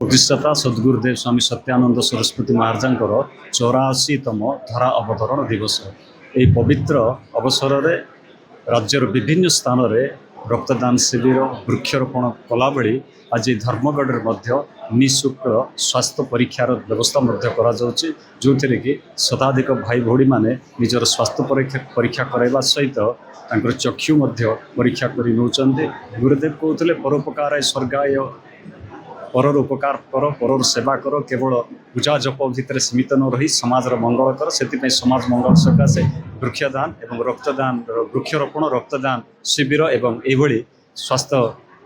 प्रतिष्ठाता सद्गुरुदेव स्वामी सत्यानंद सरस्वती महाराजंकर 84तम धरा अवतरण दिवस। यही पवित्र अवसर में राज्यर विभिन्न स्थान में रक्तदान शिविर वृक्षरोपण कला बेली आज धर्मगढ़ निःशुल्क स्वास्थ्य परीक्षार व्यवस्था जो थे कि शताधिक भाई भौणी मैंने निजर स्वास्थ्य परीक्षा कराइबा सहित चक्षु परीक्षा कर गुरुदेव कहते परोपकार स्वर्गाय परर उपकार कर परर सेवा कर केवल पूजा जप भितर सीमित न रही समाज मंगल कर से समाज मंगल सकाशे वृक्षदान एवं रक्तदान वृक्षरोपण रक्तदान शिविर एवं यही स्वास्थ्य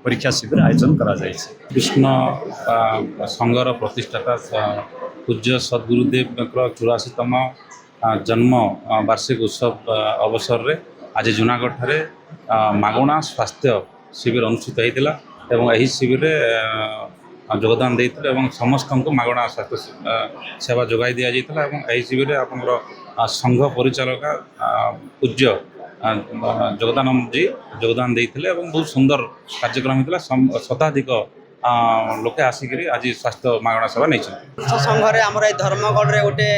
परीक्षा शिविर आयोजन करा कृष्ण संघर प्रतिष्ठाता पूज्य सद्गुरुदेव 84तम जन्म वार्षिक उत्सव अवसर रे आज जूनागढ़ ठारे मागणा स्वास्थ्य शिविर अनुष्ठित होता एवं यही शिविर योगदान देते एवं समस्त को मागणा स्वास्थ्य सेवा जोगाई दि जाता यही शिविर आपंकर संघ परिचालक पूज्य जगदानंद जी योगदान देते बहुत सुंदर कार्यक्रम होता शताधिक लोके आसिक आज स्वास्थ्य मागणा सेवा नहीं संघरे आमर धर्मगढ़ गोटे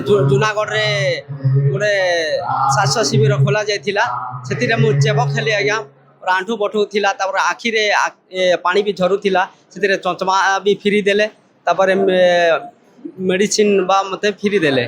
जूनागढ़ गोटे स्वास्थ्य शिविर खोल जाइला से चेबक हेली आज्ञा आंठू बठू थिला आखिरे पानी भी झरुला से चंचमा भी फ्री देले मेडिसिन बा मते फ्री देले।